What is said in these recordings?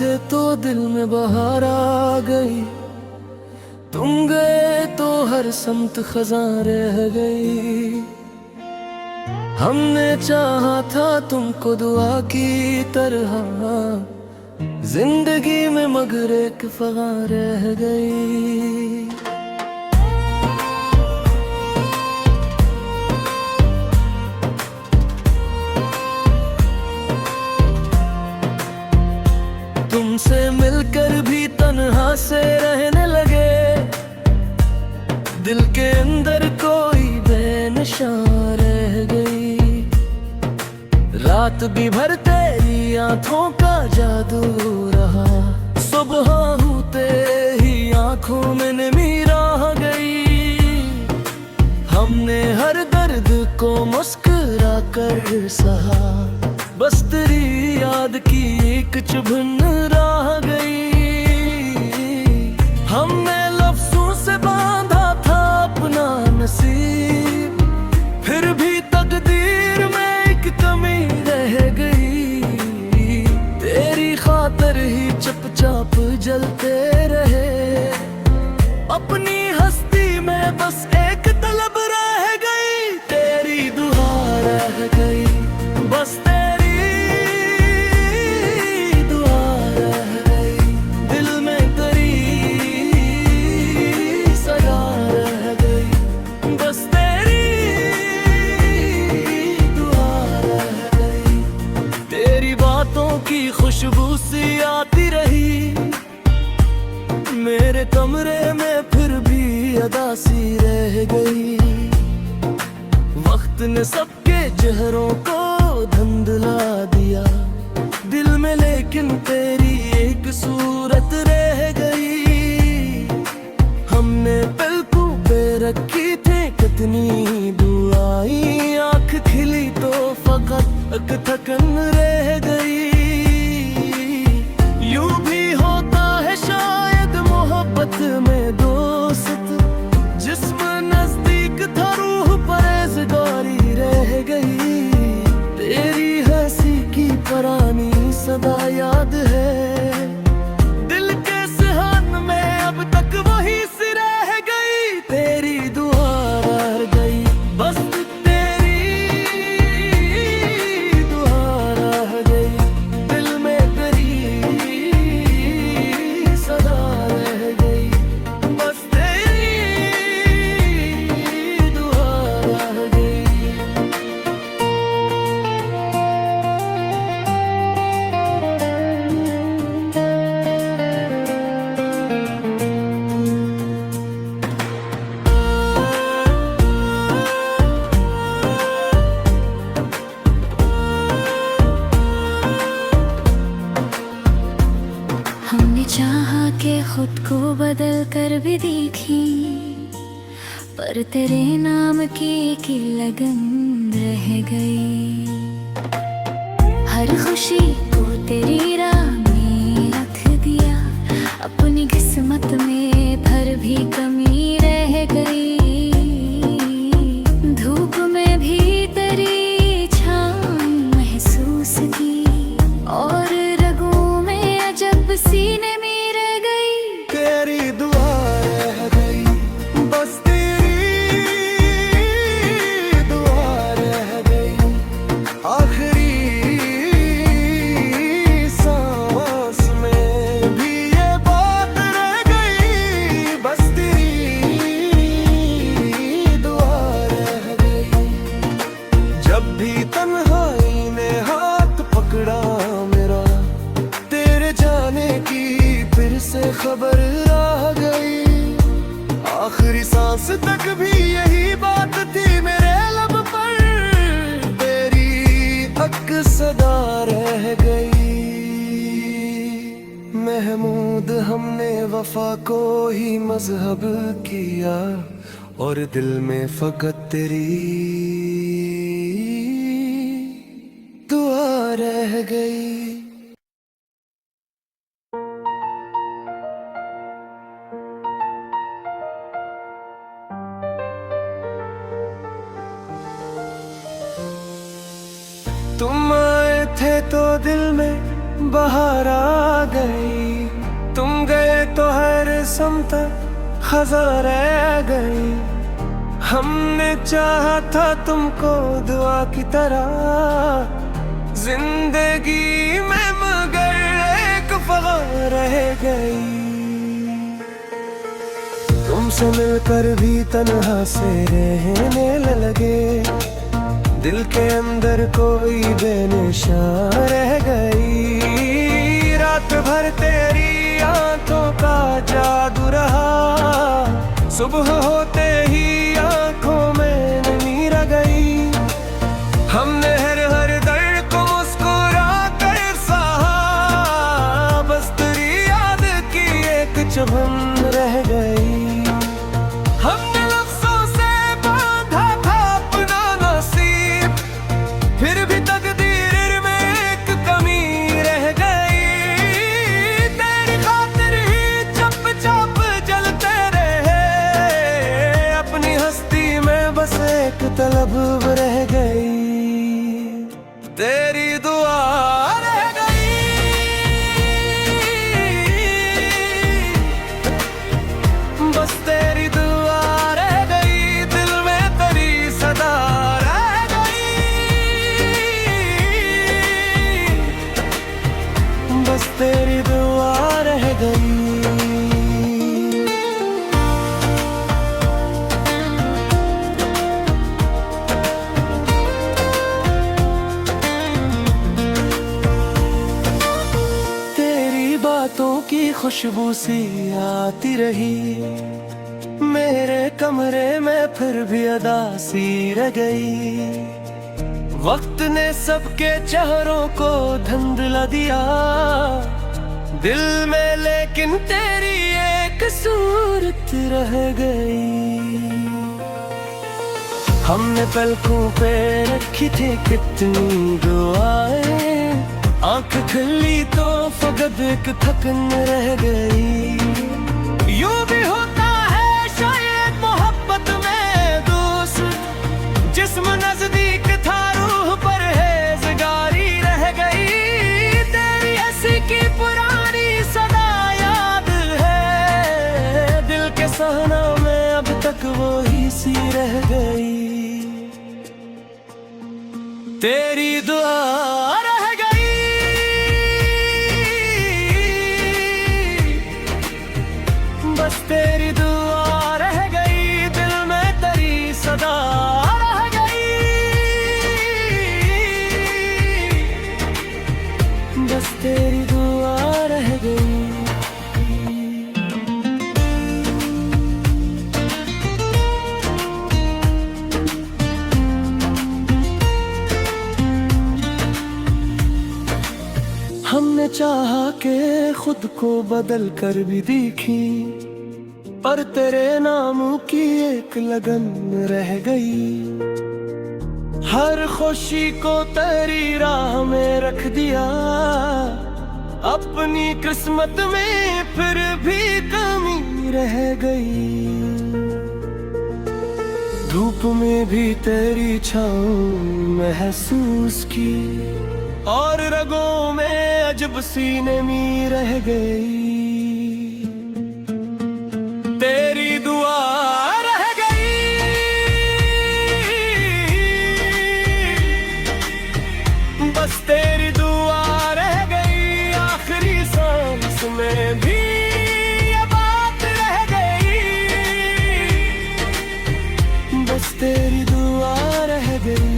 थे तो दिल में बहार आ गई, तुम गए तो हर समत खज़ां रह गई। हमने चाहा था तुमको दुआ की तरह, जिंदगी में मगर एक फ़ग़ां रह गई। तुमसे मिलकर भी तन्हा से रहने लगे, दिल के अंदर कोई बेनिशान रह गई। रात भी भर तेरी आंखों का जादू रहा, सुबह होते ही आंखों में नमी रह गई। हमने हर दर्द को मुस्कुरा कर सहा, बस तेरी याद की एक चुभन रह गई। हमने लफ्ज़ों से बांधा था अपना नसीब, फिर भी तकदीर में एक कमी रह गई। तेरी खातिर ही चुपचाप जलते रहे, अपनी हस्ती में बस एक तलब रह गई। तेरी दुआ रह गई, बस खुशबू सी आती रही मेरे कमरे में, फिर भी अदासी रह गई। वक्त ने सबके चेहरों को धुंधला दिया दिल में, लेकिन तेरी एक सूरत रह गई। हमने पलकों पे रखी थी कितनी दुआएं, आँख खिली तो फकत एक थकन रह गई। यूं भी होता है शायद मोहब्बत में दोस्त, जिस्म नजदीक था रूह परहेज़गारी रह गई। तेरी हंसी की पुरानी सदा याद है, दिल के सिहान में अब तक वही सी रह गई। तेरी दुआ रह गई, बस खुद को बदल कर भी देखी, पर तेरे नाम की एक लगन रह गई। हर खुशी को तेरी राह में रख दिया, अपनी किस्मत में भर भी कमी रह गई। धूप में भी तेरी छाँव महसूस की, और रगों में अजब सीने खबर रह गई। आखिरी सांस तक भी यही बात थी मेरे लब पर, तेरी हक सदा रह गई। महमूद हमने वफा को ही मजहब किया, और दिल में फकत तेरी दुआ रह गई। तुम आए थे तो दिल में बाहर आ गई, तुम गए तो हर समता खजा रह गई। हमने चाहा था तुमको दुआ की तरह, जिंदगी में मगर एक वफा रह गई। तुमसे मिलकर भी तन्हा से रहने लगे, दिल के अंदर कोई बेनिशान रह गई। रात भर तेरी आंखों का जादू रहा, सुबह होते ही आंखों में नीर आ गई। हमने हर दर्द को मुस्कुरा कर सहा, बस तेरी याद की एक चुभन रह गई। हमने लफ्जों से बांधा था अपना नसीब, फिर भी तकदीर में एक कमी रह गई। तेरी खातिर ही चुपचाप जलते रहे, अपनी हस्ती में बस एक तलब रह गई। तेरी दुआ रह गई, बस तेरी दुआ रह गई, दिल में तेरी सदा रह गई। बस तेरी दुआ रह गई। बातों की खुशबू सी आती रही, मेरे कमरे में फिर भी अदासी रह गई। वक्त ने सबके चेहरों को धुंधला दिया दिल में, लेकिन तेरी एक सूरत रह गई। हमने पलकों पे रखी थी कितनी दुआएं, आंख खुली तो फकत एक थकन रह गई। यूं भी होता है शायद मोहब्बत में दोस्त, जिस्म नजदीक था रूह परहेज़गारी रह गई। तेरी हंसी की पुरानी सदा याद है, दिल के सहना में अब तक वो ही सी रह गई। तेरी दुआ रह गई, बस तेरी दुआ रह गई, दिल में तेरी सदा रह गई। बस तेरी दुआ रह गई। हमने चाहा के खुद को बदल कर भी देखी, पर तेरे नाम की एक लगन रह गई। हर खुशी को तेरी राह में रख दिया, अपनी किस्मत में फिर भी कमी रह गई। धूप में भी तेरी छाँव महसूस की, और रगों में अजब सी नमी रह गई। तेरी दुआ रह गई, बस तेरी दुआ रह गई। आखिरी सांस में भी ये बात रह गई, बस तेरी दुआ रह गई।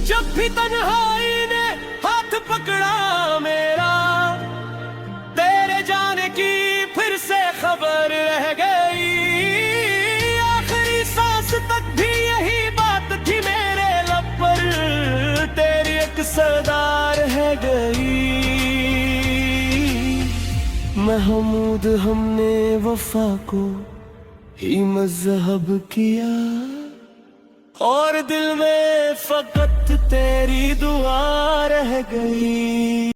जब भी तन्हाई ने हाथ पकड़ा मेरा, तेरे जाने की फिर से खबर रह गई। आखिरी सांस तक भी यही बात थी मेरे लब पर, तेरी एक सदा रह गई। महमूद हमने वफा को ही मजहब किया, और दिल में फकत तेरी दुआ रह गई।